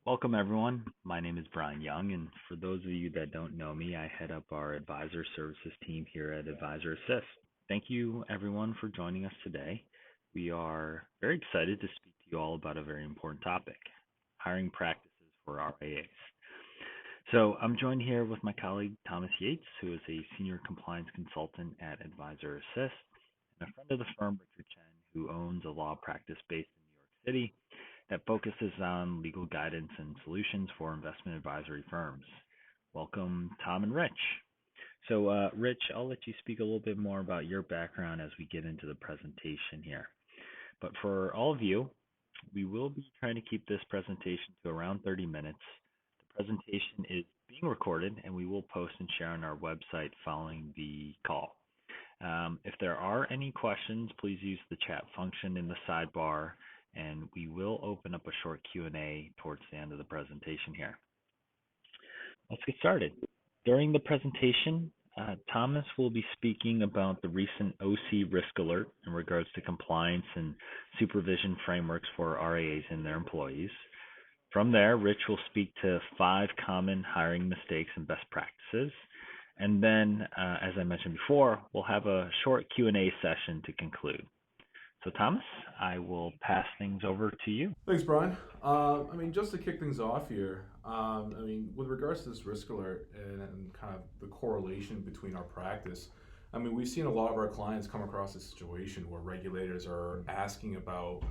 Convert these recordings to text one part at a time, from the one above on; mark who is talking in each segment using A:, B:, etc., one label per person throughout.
A: Welcome, everyone. My name is Brian Young, and for those of you that don't know me, I head up our advisor services team here at AdvisorAssist. Thank you, everyone, for joining us today. We are very excited to speak to you all about a very important topic hiring practices for RAAs. So, I'm joined here with my colleague Thomas Yates, who is a senior compliance consultant at AdvisorAssist, and a friend of the firm, Richard Chen, who owns a law practice based in New York City that focuses on legal guidance and solutions for investment advisory firms. Welcome, Tom and Rich. So, Rich, I'll let you speak a little bit more about your background as we get into the presentation here. But for all of you, we will be trying to keep this presentation to around 30 minutes. The presentation is being recorded and we will post and share on our website following the call. If there are any questions, please use the chat function in the sidebar, and we will open up a short Q&A towards the end of the presentation here. Let's get started. During the presentation, Thomas will be speaking about the recent OC risk alert in regards to compliance and supervision frameworks for RAAs and their employees. From there, Rich will speak to 5 common hiring mistakes and best practices. And then, as I mentioned before, we'll have a short Q&A session to conclude. So Thomas, I will pass things over to you.
B: Thanks, Brian. Just to kick things off here, with regards to this risk alert and kind of the correlation between our practice, we've seen a lot of our clients come across a situation where regulators are asking about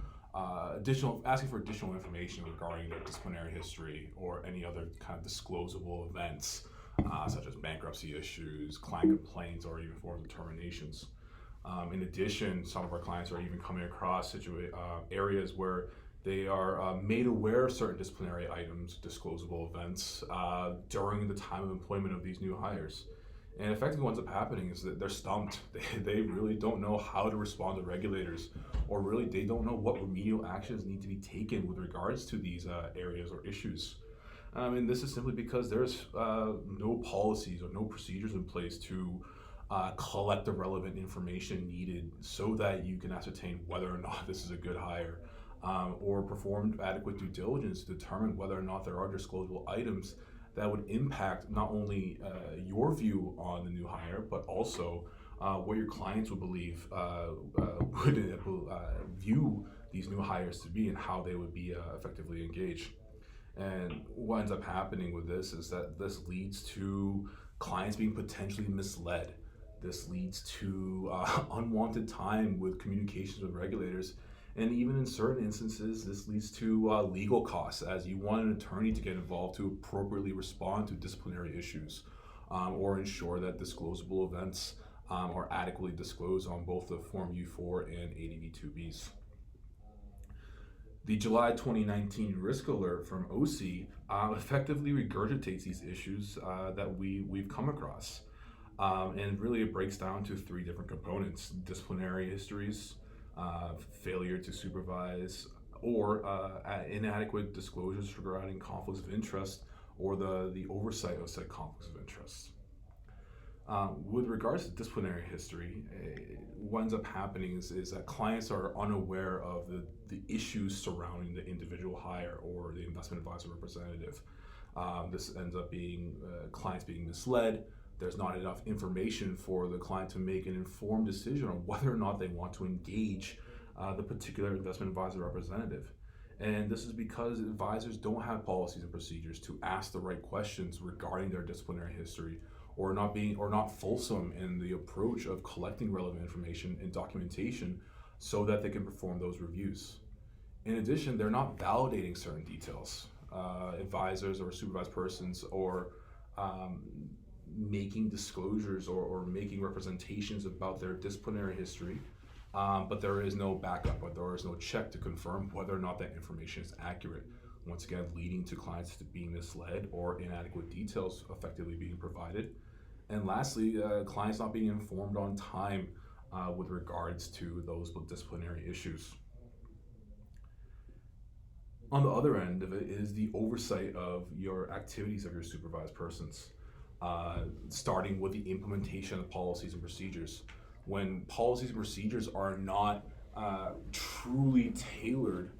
B: asking for additional information regarding their disciplinary history or any other kind of disclosable events, such as bankruptcy issues, client complaints, or even forms of terminations. In addition, some of our clients are even coming across areas where they are made aware of certain disciplinary items, disclosable events, during the time of employment of these new hires. And effectively, what ends up happening is that they're stumped. They really don't know how to respond to regulators, or really they don't know what remedial actions need to be taken with regards to these areas or issues. And this is simply because there's no policies or no procedures in place to collect the relevant information needed so that you can ascertain whether or not this is a good hire, or perform adequate due diligence to determine whether or not there are disclosable items that would impact not only your view on the new hire, but also what your clients would believe would view these new hires to be and how they would be effectively engaged. And what ends up happening with this is that this leads to clients being potentially misled. This leads to unwanted time with communications with regulators. And even in certain instances, this leads to legal costs, as you want an attorney to get involved to appropriately respond to disciplinary issues, or ensure that disclosable events are adequately disclosed on both the Form U4 and ADV2Bs. The July 2019 risk alert from OC effectively regurgitates these issues that we've come across. And really it breaks down to 3 different components: disciplinary histories, failure to supervise, or inadequate disclosures regarding conflicts of interest, or the oversight of said conflicts of interest. With regards to disciplinary history, what ends up happening is that clients are unaware of the issues surrounding the individual hire or the investment advisor representative. This ends up being clients being misled. There's not enough information for the client to make an informed decision on whether or not they want to engage the particular investment advisor representative. And this is because advisors don't have policies and procedures to ask the right questions regarding their disciplinary history, or not fulsome in the approach of collecting relevant information and documentation so that they can perform those reviews. In addition, they're not validating certain details. Advisors or supervised persons, or making disclosures or making representations about their disciplinary history, but there is no backup, or there is no check to confirm whether or not that information is accurate. Once again, leading to clients to being misled or inadequate details effectively being provided. And lastly, clients not being informed on time with regards to those disciplinary issues. On the other end of it is the oversight of your activities of your supervised persons, starting with the implementation of policies and procedures. When policies and procedures are not truly tailored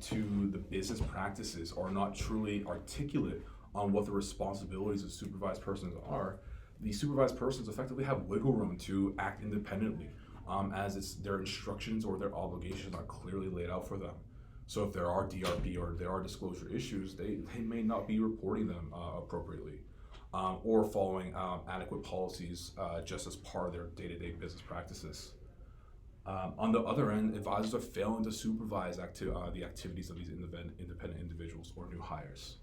B: to the business practices are not truly articulate on what the responsibilities of supervised persons are, the supervised persons effectively have wiggle room to act independently, as it's their instructions or their obligations are clearly laid out for them. So if there are DRP or there are disclosure issues, they may not be reporting them appropriately, or following adequate policies just as part of their day-to-day business practices. On the other end, advisors are failing to supervise the activities of these independent individuals or new hires,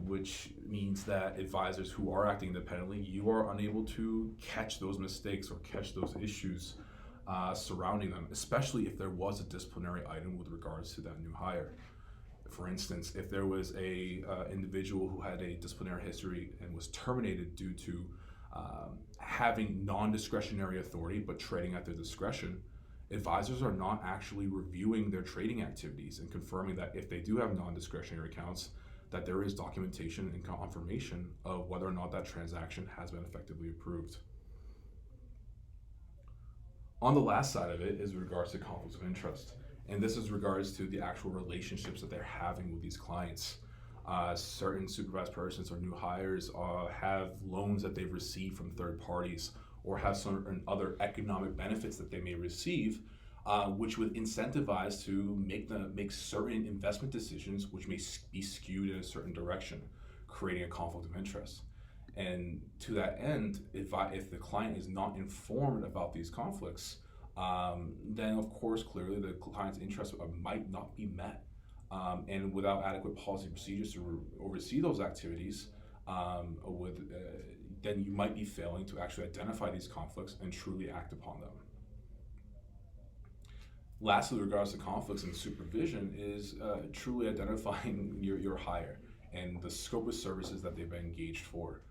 B: which means that advisors who are acting independently, you are unable to catch those mistakes or catch those issues surrounding them, especially if there was a disciplinary item with regards to that new hire. For instance, if there was a individual who had a disciplinary history and was terminated due to having non-discretionary authority but trading at their discretion, advisors are not actually reviewing their trading activities and confirming that if they do have non-discretionary accounts, that there is documentation and confirmation of whether or not that transaction has been effectively approved. On the last side of it is regards to conflicts of interest, and this is regards to the actual relationships that they're having with these clients. Certain supervised persons or new hires have loans that they've received from third parties or have certain other economic benefits that they may receive, which would incentivize to make certain investment decisions which may be skewed in a certain direction, creating a conflict of interest. And to that end, if the client is not informed about these conflicts, then of course clearly the client's interests might not be met. And without adequate policy procedures to oversee those activities, then you might be failing to actually identify these conflicts and truly act upon them. Lastly, with regards to conflicts and supervision is truly identifying your hire and the scope of services that they've been engaged for.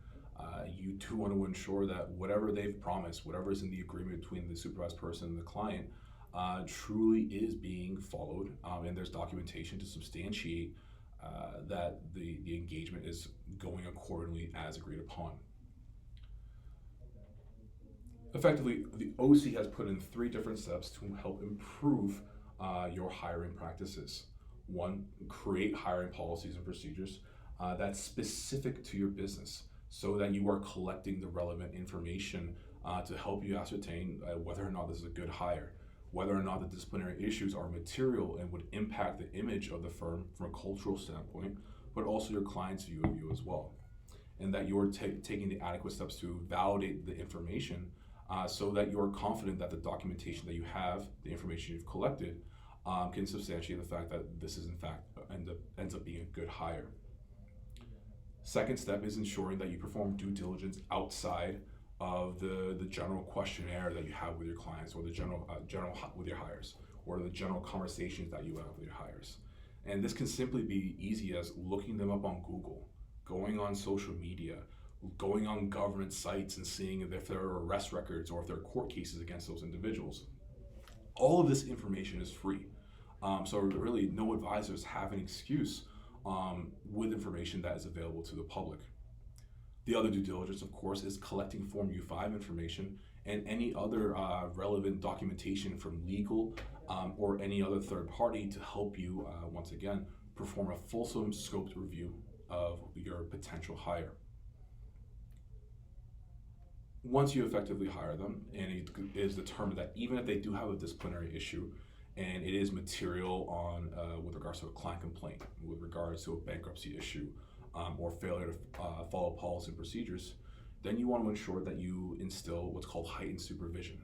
B: You too want to ensure that whatever they've promised, whatever is in the agreement between the supervised person and the client, truly is being followed, and there's documentation to substantiate that the engagement is going accordingly as agreed upon. Effectively, the OC has put in 3 different steps to help improve your hiring practices. 1, create hiring policies and procedures that's specific to your business so that you are collecting the relevant information to help you ascertain whether or not this is a good hire, whether or not the disciplinary issues are material and would impact the image of the firm from a cultural standpoint, but also your client's view of you as well. And that you're taking the adequate steps to validate the information so that you're confident that the documentation that you have, the information you've collected, can substantiate the fact that this is in fact ends up being a good hire. Second step is ensuring that you perform due diligence outside of the general questionnaire that you have with your clients, or the general with your hires, or the general conversations that you have with your hires. And this can simply be easy as looking them up on Google, going on social media, going on government sites and seeing if there are arrest records or if there are court cases against those individuals. All of this information is free. So really no advisors have an excuse with information that is available to the public. The other due diligence, of course, is collecting Form U5 information and any other relevant documentation from legal or any other third party to help you, once again, perform a fulsome scoped review of your potential hire. Once you effectively hire them and it is determined that even if they do have a disciplinary issue and it is material on with regards to a client complaint, with regards to a bankruptcy issue, or failure to follow policy and procedures, then you want to ensure that you instill what's called heightened supervision,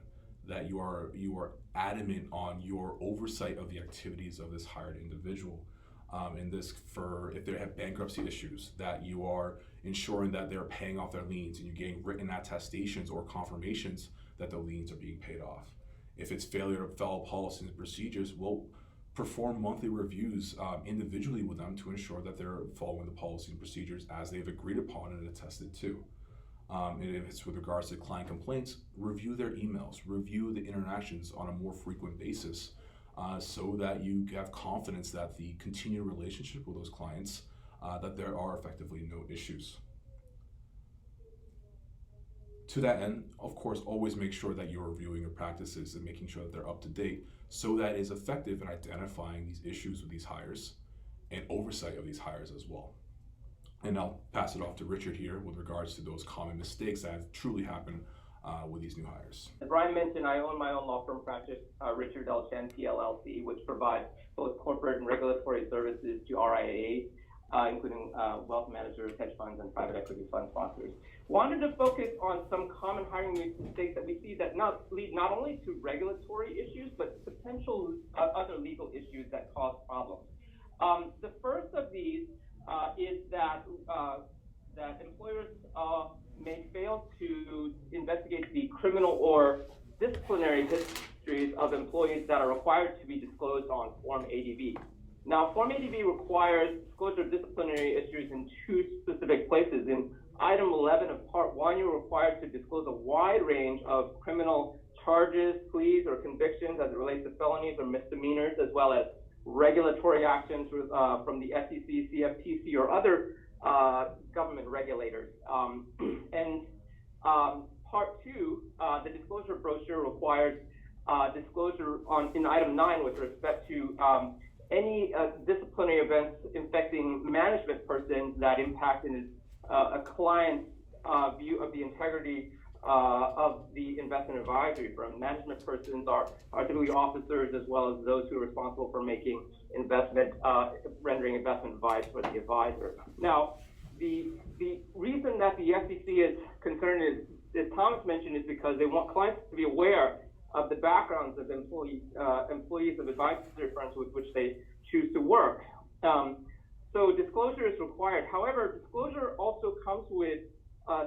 B: that you are adamant on your oversight of the activities of this hired individual. And this, for if they have bankruptcy issues, that you are ensuring that they're paying off their liens and you're getting written attestations or confirmations that the liens are being paid off. If it's failure to follow policies and procedures, we'll perform monthly reviews individually with them to ensure that they're following the policies and procedures as they've agreed upon and attested to. And if it's with regards to client complaints, review their emails, review the interactions on a more frequent basis so that you have confidence that the continued relationship with those clients, that there are effectively no issues. To that end, of course, always make sure that you're reviewing your practices and making sure that they're up to date so that it is effective in identifying these issues with these hires and oversight of these hires as well. And I'll pass it off to Richard here with regards to those common mistakes that have truly happened with these new hires.
C: As Brian mentioned, I own my own law firm practice, Richard L. Chen, PLLC, which provides both corporate and regulatory services to RIAs, including wealth managers, hedge funds, and private equity fund sponsors. Wanted to focus on some common hiring mistakes that we see that lead not only to regulatory issues, but potential other legal issues that cause problems. The first of these is that employers may fail to investigate the criminal or disciplinary histories of employees that are required to be disclosed on Form ADV. Now, Form ADV requires disclosure of disciplinary issues in two specific places. In Item 11 of Part 1, you're required to disclose a wide range of criminal charges, pleas, or convictions as it relates to felonies or misdemeanors, as well as regulatory actions from the SEC, CFTC, or other government regulators. Part 2, the disclosure brochure requires disclosure in Item 9 with respect to any disciplinary events affecting management persons that impact a client's view of the integrity of the investment advisory firm. Management persons are typically officers as well as those who are responsible for making rendering investment advice for the advisor. Now, the reason that the SEC is concerned is, as Thomas mentioned, is because they want clients to be aware of the backgrounds of employees of advisory firms with which they choose to work. So disclosure is required. However, disclosure also comes with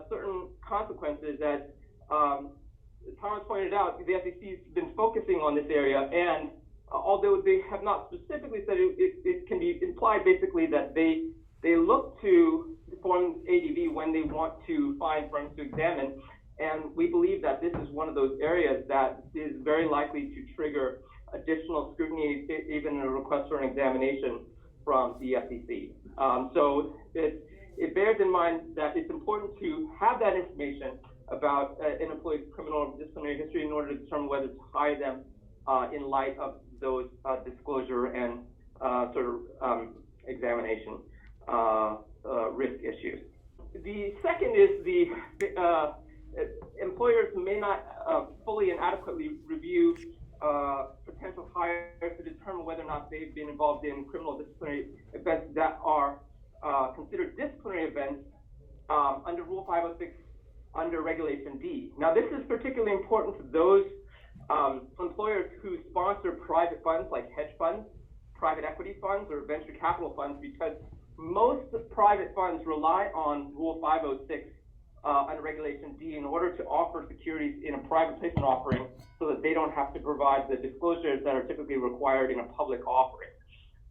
C: certain consequences. As Thomas pointed out, the SEC has been focusing on this area, and although they have not specifically said it can be implied basically that they look to Form ADV when they want to find firms to examine, and we believe that this is one of those areas that is very likely to trigger additional scrutiny, even a request for an examination from the SEC. So it bears in mind that it's important to have that information about an employee's criminal or disciplinary history in order to determine whether to hire them in light of those disclosure and examination risk issues. The second is the employers may not fully and adequately review potential hires to determine whether or not they've been involved in criminal disciplinary events that are considered disciplinary events under Rule 506 under Regulation D. Now, this is particularly important to those employers who sponsor private funds like hedge funds, private equity funds, or venture capital funds, because most private funds rely on Rule 506 under Regulation D in order to offer securities in a private placement offering so that they don't have to provide the disclosures that are typically required in a public offering.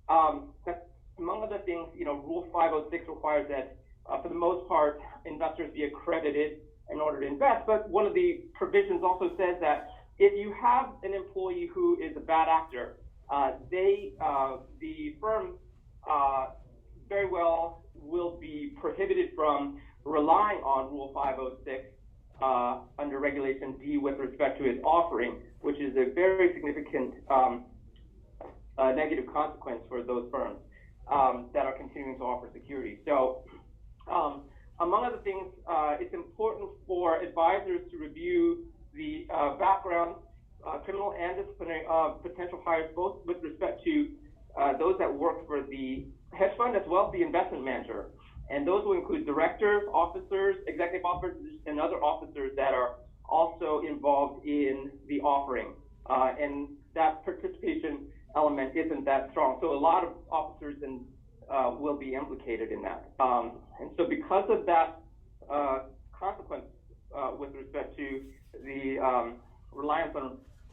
C: Among other things, Rule 506 requires that, for the most part, investors be accredited in order to invest, but one of the provisions also says that if you have an employee who is a bad actor, the firm very well will be prohibited from relying on Rule 506 under Regulation D with respect to its offering, which is a very significant negative consequence for those firms that are continuing to offer securities. So, among other things, it's important for advisors to review the background, criminal and disciplinary potential hires, both with respect to those that work for the hedge fund as well as the investment manager. And those will include directors, officers, executive officers, and other officers that are also involved in the offering. And that participation element isn't that strong. So a lot of officers will be implicated in that. And so because of that consequence with respect to the reliance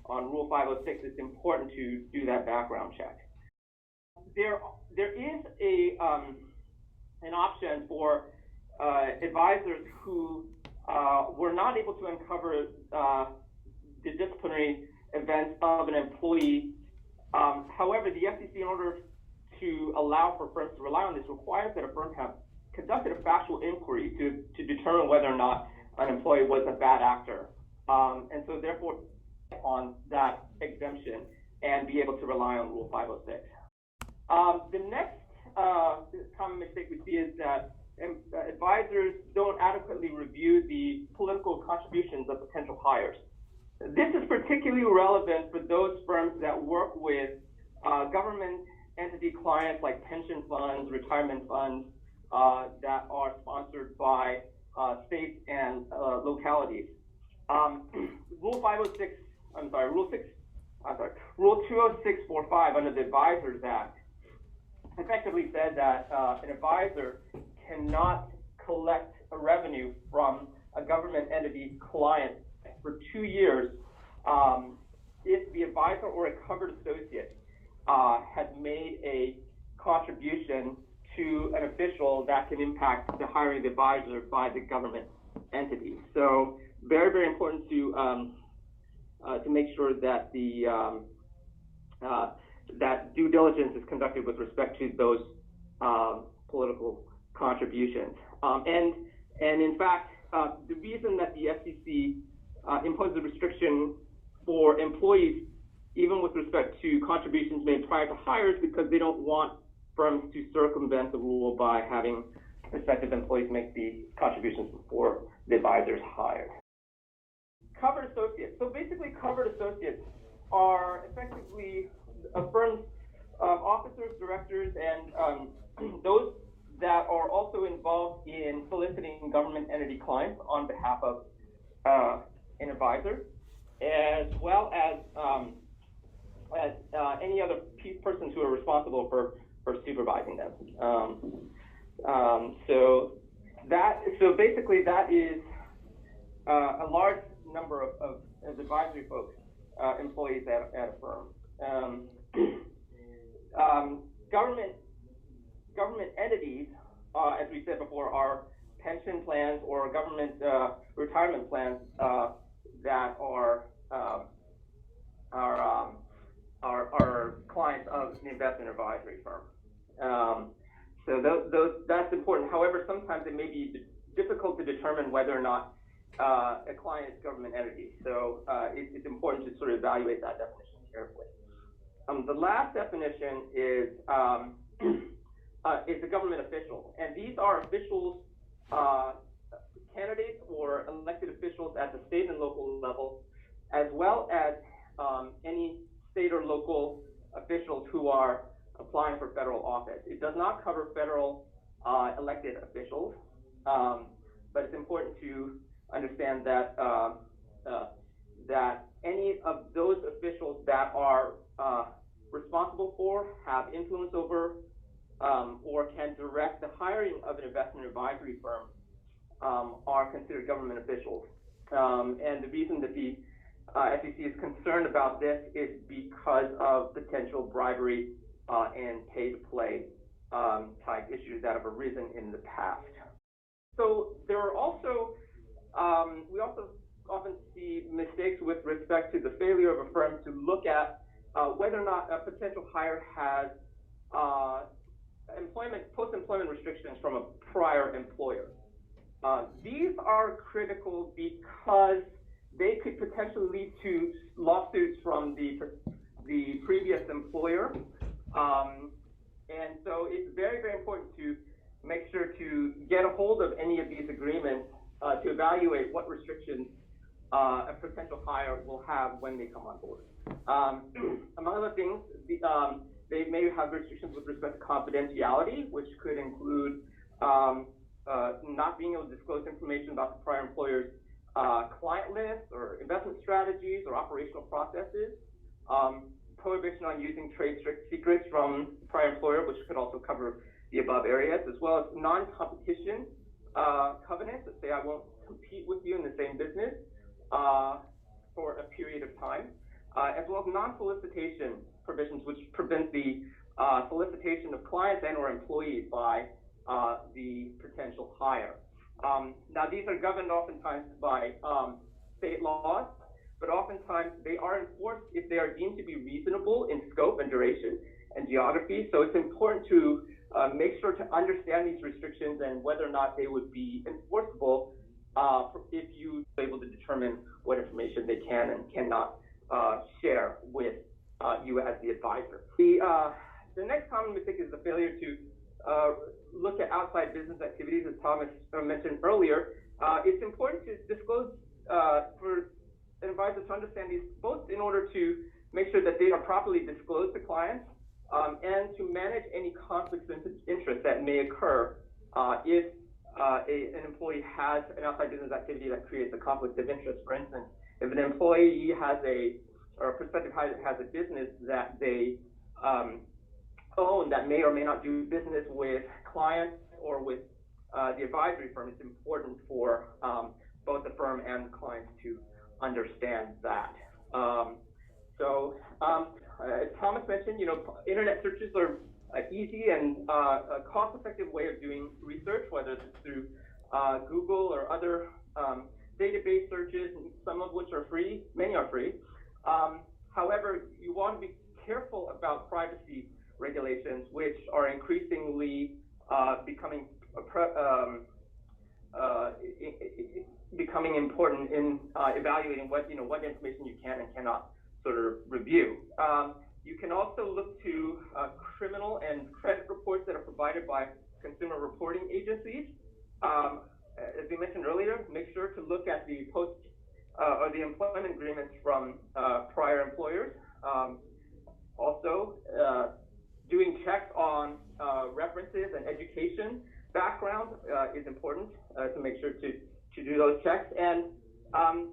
C: on Rule 506, it's important to do that background check. There is an option for advisors who were not able to uncover the disciplinary events of an employee. However, the SEC, in order to allow for firms to rely on this, requires that a firm have conducted a factual inquiry to determine whether or not an employee was a bad actor. And so therefore, on that exemption and be able to rely on Rule 506. The next common mistake we see is that advisors don't adequately review the political contributions of potential hires. This is particularly relevant for those firms that work with government entity clients like pension funds, retirement funds that are sponsored by states and localities. Rule 506, Rule 20645 under the Advisors Act effectively said that an advisor cannot collect a revenue from a government entity client for 2 years if the advisor or a covered associate has made a contribution to an official that can impact the hiring of the advisor by the government entity. So very, very important to make sure that the that due diligence is conducted with respect to those political contributions. And in fact, the reason that the SEC imposes a restriction for employees, even with respect to contributions made prior to hires, because they don't want firms to circumvent the rule by having prospective employees make the contributions before the advisor is hired. Covered associates. So basically, covered associates are effectively a firm's officers, directors, and those that are also involved in soliciting government entity clients on behalf of an advisor, as well as any other persons who are responsible for supervising them. So basically, that is a large number of advisory folks, employees at a firm. Government entities, as we said before, are pension plans or government retirement plans that are clients of the investment advisory firm. So that's important. However, sometimes it may be difficult to determine whether or not a client is government entity. So it's important to sort of evaluate that definition carefully. The last definition is a government official, and these are officials, candidates or elected officials at the state and local level, as well as any state or local officials who are applying for federal office. It does not cover federal elected officials, but it's important to understand that that any of those officials that are responsible for, have influence over, or can direct the hiring of an investment advisory firm are considered government officials. And the reason that the SEC is concerned about this is because of potential bribery and pay-to-play type issues that have arisen in the past. So there are also, we also often see mistakes with respect to the failure of a firm to look at whether or not a potential hire has post-employment restrictions from a prior employer. These are critical because they could potentially lead to lawsuits from the previous employer. And so it's very, very important to make sure to get a hold of any of these agreements to evaluate what restrictions a potential hire will have when they come on board. Among other things, they may have restrictions with respect to confidentiality, which could include not being able to disclose information about the prior employer's client list or investment strategies or operational processes, prohibition on using trade secrets from the prior employer, which could also cover the above areas, as well as non-competition covenants that say I won't compete with you in the same business for a period of time, as well as non-solicitation provisions, which prevent the solicitation of clients and or employees by the potential hire. Now, these are governed oftentimes by state laws, but oftentimes they are enforced if they are deemed to be reasonable in scope and duration and geography. So it's important to make sure to understand these restrictions and whether or not they would be enforceable if you are able to determine what information they can and cannot share with you as the advisor. The next common mistake is the failure to look at outside business activities, as Thomas mentioned earlier. It's important to disclose for an advisor to understand these, both in order to make sure that they are properly disclosed to clients and to manage any conflicts of interest that may occur if an employee has an outside business activity that creates a conflict of interest. For instance, if an employee has or a prospective hire has a business that they own that may or may not do business with clients or with the advisory firm, it's important for both the firm and the clients to understand that. As Thomas mentioned, internet searches are an easy and a cost-effective way of doing research, whether it's through Google or other database searches, some of which are free, many are free. However, you want to be careful about privacy regulations, which are increasingly becoming important in evaluating what information you can and cannot sort of review. You can also look to criminal and credit reports that are provided by consumer reporting agencies. As we mentioned earlier, make sure to look at the or the employment agreements from prior employers. Also, doing checks on references and education background is important to make sure to do those checks. And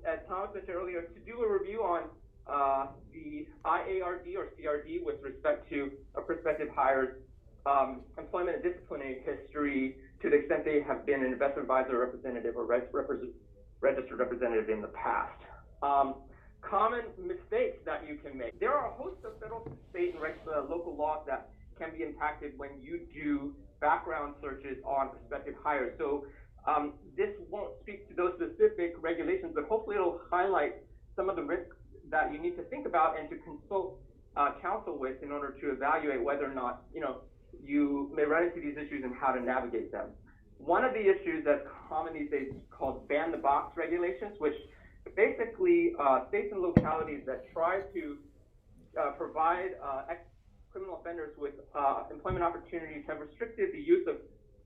C: as Thomas mentioned earlier, to do a review on the IARD or CRD with respect to a prospective hire's employment and disciplinary history to the extent they have been an investment advisor representative or registered representative in the past. Common mistakes that you can make. There are a host of federal, state, and local laws that can be impacted when you do background searches on prospective hires. So this won't speak to those specific regulations, but hopefully it'll highlight some of the risks that you need to think about and to consult counsel with in order to evaluate whether or not you may run into these issues and how to navigate them. One of the issues that's common these days is called ban the box regulations, which basically states and localities that try to provide criminal offenders with employment opportunities have restricted the use of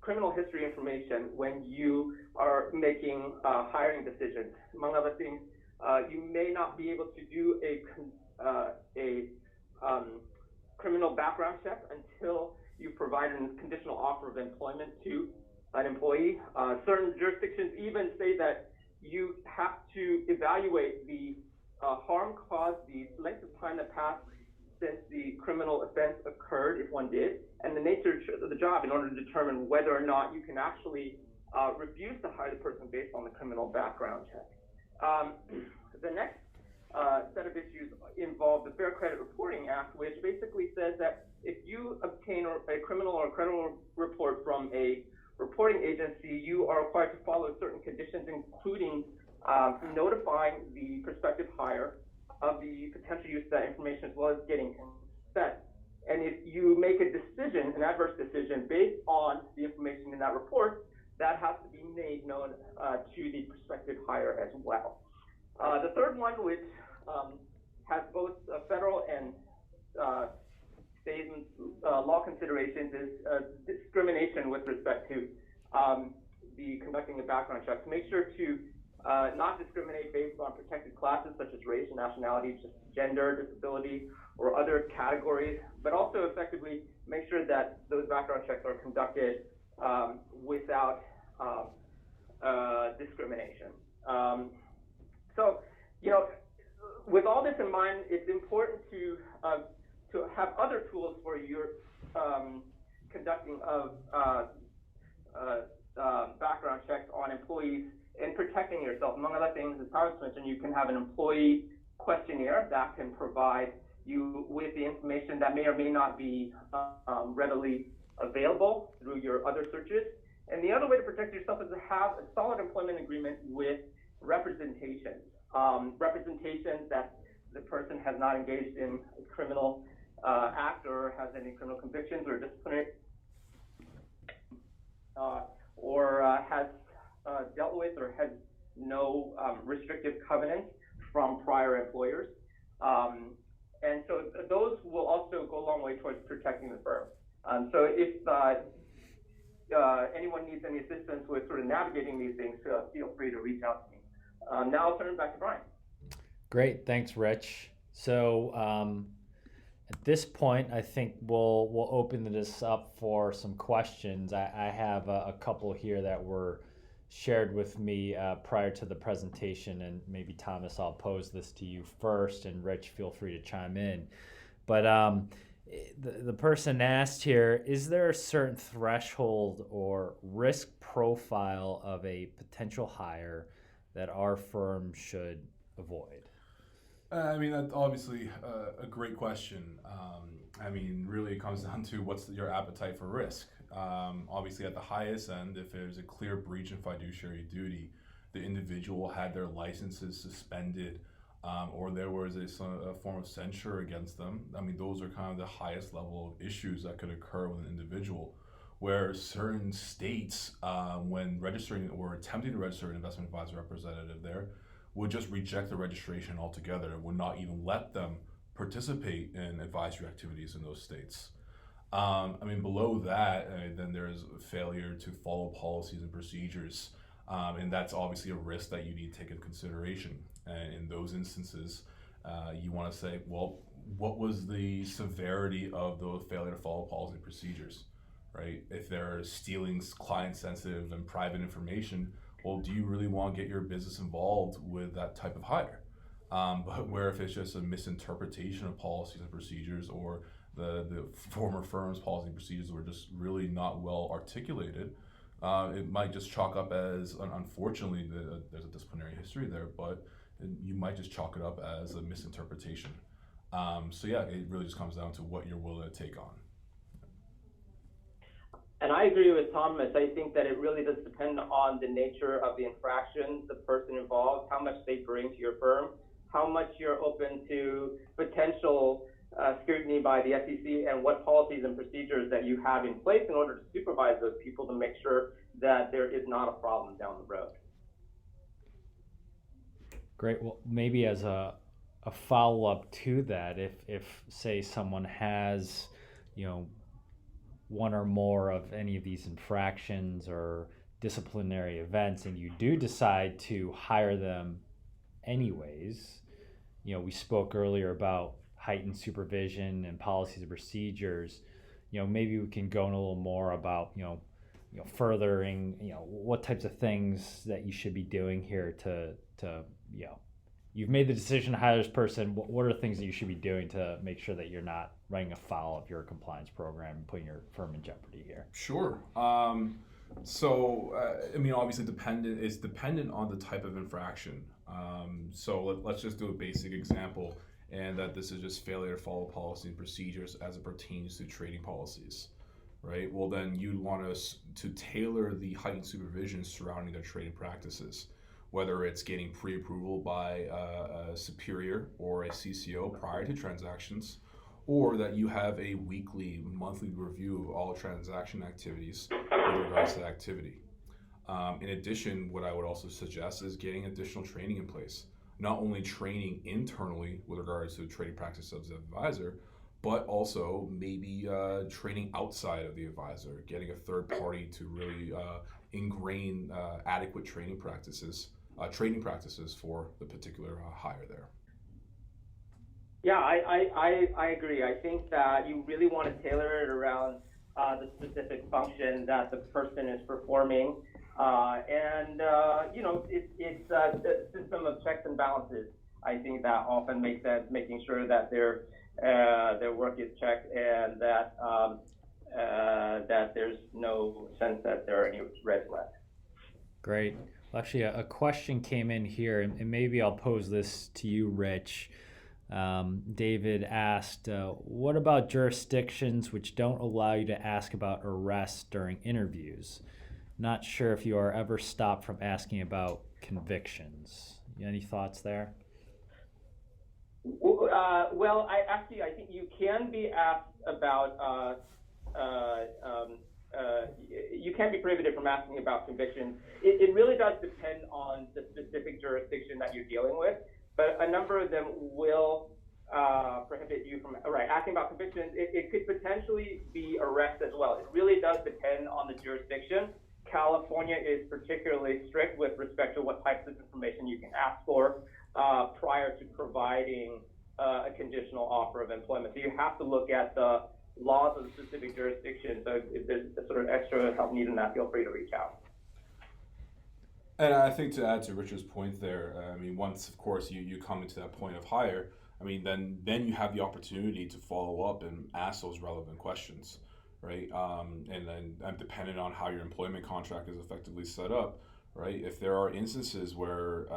C: criminal history information when you are making hiring decisions. Among other things, you may not be able to do a criminal background check until you provide a conditional offer of employment to an employee. Certain jurisdictions even say that you have to evaluate the harm caused, the length of time that passed since the criminal offense occurred, if one did, and the nature of the job in order to determine whether or not you can actually refuse to hire the person based on the criminal background check. The next set of issues involve the Fair Credit Reporting Act, which basically says that if you obtain a criminal or credit report from a reporting agency, you are required to follow certain conditions, including notifying the prospective hire of the potential use of that information, as well as getting consent. And if you make a decision, an adverse decision, based on the information in that report, that has to be made known to the prospective hire as well. The third one, which has both federal and state law considerations, is discrimination with respect to the conducting a background check. To make sure to not discriminate based on protected classes such as race, nationality, just gender, disability, or other categories, but also effectively make sure that those background checks are conducted without discrimination. So, with all this in mind, it's important to have other tools for your conducting of background checks on employees and protecting yourself. Among other things, as Thomas mentioned, you can have an employee questionnaire that can provide you with the information that may or may not be readily available through your other searches. And the other way to protect yourself is to have a solid employment agreement with representation. Representation that the person has not engaged in a criminal act or has any criminal convictions or disciplinary or has dealt dealt with or has no restrictive covenants from prior employers. And so those will also go a long way towards protecting the firm. So if anyone needs any assistance with sort of navigating these things, feel free to reach out to me. Now I'll turn it back to Brian.
D: Great, thanks, Rich. So at this point, I think we'll open this up for some questions. I have a couple here that were shared with me prior to the presentation, and maybe Thomas, I'll pose this to you first, and Rich, feel free to chime in. But the person asked here, is there a certain threshold or risk profile of a potential hire that our firm should avoid?
B: I mean, that's obviously a great question. I mean, really it comes down to what's your appetite for risk. Obviously at the highest end, if there's a clear breach in fiduciary duty, the individual had their licenses suspended, or there was a form of censure against them. I mean, those are kind of the highest level of issues that could occur with an individual. Where certain states, when registering or attempting to register an investment advisor representative there, would just reject the registration altogether, would not even let them participate in advisory activities in those states. I mean, below that, then there's failure to follow policies and procedures, and that's obviously a risk that you need to take into consideration. And in those instances, you want to say, well, what was the severity of the failure to follow policy and procedures, right? If they're stealing client-sensitive and private information, well, do you really want to get your business involved with that type of hire? But where if it's just a misinterpretation of policies and procedures, or the former firm's policy and procedures were just really not well articulated, it might just chalk up as, unfortunately, there's a disciplinary history there, but you might just chalk it up as a misinterpretation. So yeah, it really just comes down to what you're willing to take on.
C: And I agree with Thomas. I think that it really does depend on the nature of the infraction, the person involved, how much they bring to your firm, how much you're open to potential scrutiny by the SEC, and what policies and procedures that you have in place in order to supervise those people to make sure that there is not a problem down the road.
D: Great. Well, maybe as a follow-up to that, if say someone has, one or more of any of these infractions or disciplinary events, and you do decide to hire them anyways, we spoke earlier about heightened supervision and policies and procedures. Maybe we can go in a little more about, furthering, what types of things that you should be doing here to you've made the decision to hire this person. What are the things that you should be doing to make sure that you're not running afoul of your compliance program and putting your firm in jeopardy here?
B: Sure. So, I mean, obviously it's dependent on the type of infraction. So let's just do a basic example, and that this is just failure to follow policy and procedures as it pertains to trading policies, right? Well, then you'd want us to tailor the heightened supervision surrounding their trading practices, whether it's getting pre-approval by a superior or a CCO prior to transactions, or that you have a weekly, monthly review of all transaction activities with regards to that activity. In addition, what I would also suggest is getting additional training in place. Not only training internally with regards to the trading practice of the advisor, but also maybe training outside of the advisor, getting a third party to really ingrain adequate training practices for the particular hire there.
C: Yeah, I agree. I think that you really want to tailor it around the specific function that the person is performing. It's a system of checks and balances. I think that often makes sense, making sure that their work is checked, and that there's no sense that there are any red flags.
D: Great. Well, actually, a question came in here, and maybe I'll pose this to you, Rich. David asked, what about jurisdictions which don't allow you to ask about arrests during interviews? Not sure if you are ever stopped from asking about convictions. Any thoughts there?
C: Well, I think you can be asked about you can't be prohibited from asking about convictions. It really does depend on the specific jurisdiction that you're dealing with, but a number of them will prohibit you from asking about convictions. It could potentially be arrest as well. It really does depend on the jurisdiction. California is particularly strict with respect to what types of information you can ask for prior to providing a conditional offer of employment. So you have to look at the laws of the specific jurisdiction. So if there's sort of extra help needed in that, feel free to reach out.
B: And I think to add to Richard's point there, I mean, once of course you come into that point of hire, I mean, then you have the opportunity to follow up and ask those relevant questions, right? And then depending on how your employment contract is effectively set up, right? If there are instances where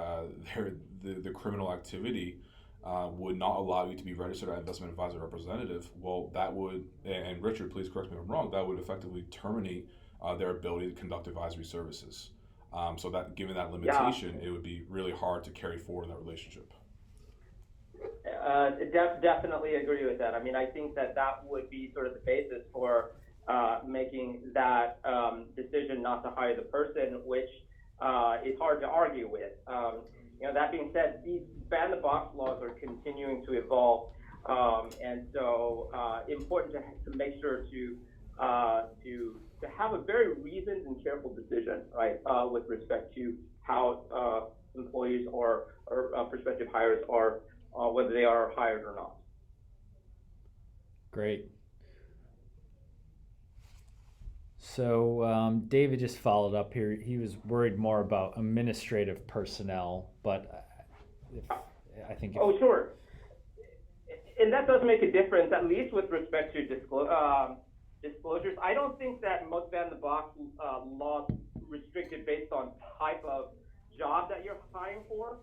B: the criminal activity would not allow you to be registered as investment advisor representative, well, that would, and Richard, please correct me if I'm wrong, that would effectively terminate their ability to conduct advisory services. So that, given that limitation, it would be really hard to carry forward that relationship.
C: Definitely agree with that. I mean, I think that would be sort of the basis for making that decision not to hire the person, which is hard to argue with. That being said, these ban-the-box laws are continuing to evolve, and so important to make sure to have a very reasoned and careful decision, right, with respect to how employees or prospective hires are, whether they are hired or not.
D: Great. So David just followed up here. He was worried more about administrative personnel, but I think...
C: Oh, sure. And that does make a difference, at least with respect to disclosures. I don't think that most ban-the-box laws restricted based on type of job that you're hiring for,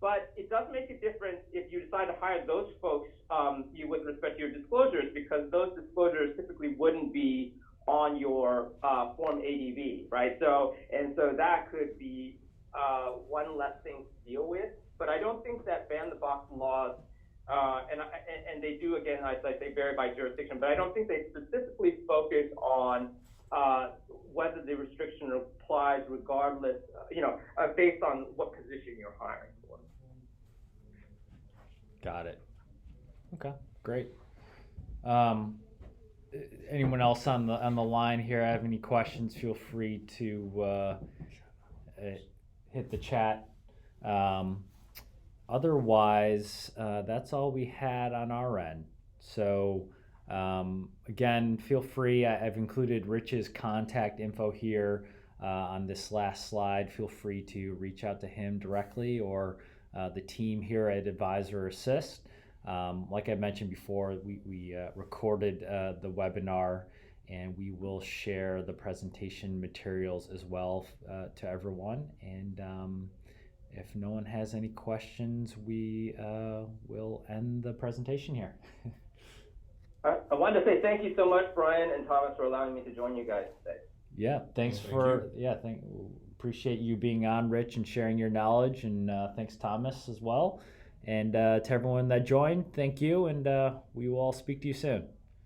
C: but it does make a difference if you decide to hire those folks with respect to your disclosures, because those disclosures typically wouldn't be on your Form ADV, right? So that could be one less thing to deal with. But I don't think that ban-the-box laws, and they do, again, as I say, vary by jurisdiction, but I don't think they specifically focus on whether the restriction applies regardless, based on what position you're hiring for.
D: Got it. Okay, great. Anyone else on the line here have any questions? Feel free to hit the chat. Otherwise, that's all we had on our end. So again, feel free. I've included Rich's contact info here on this last slide. Feel free to reach out to him directly or the team here at AdvisorAssist. Like I mentioned before, we recorded the webinar, and we will share the presentation materials as well to everyone. And if no one has any questions, we will end the presentation here.
C: I wanted to say thank you so much, Brian and Thomas, for allowing me to join you guys today.
D: Yeah, appreciate you being on, Rich, and sharing your knowledge, and thanks, Thomas, as well. And to everyone that joined, thank you, and we will all speak to you soon.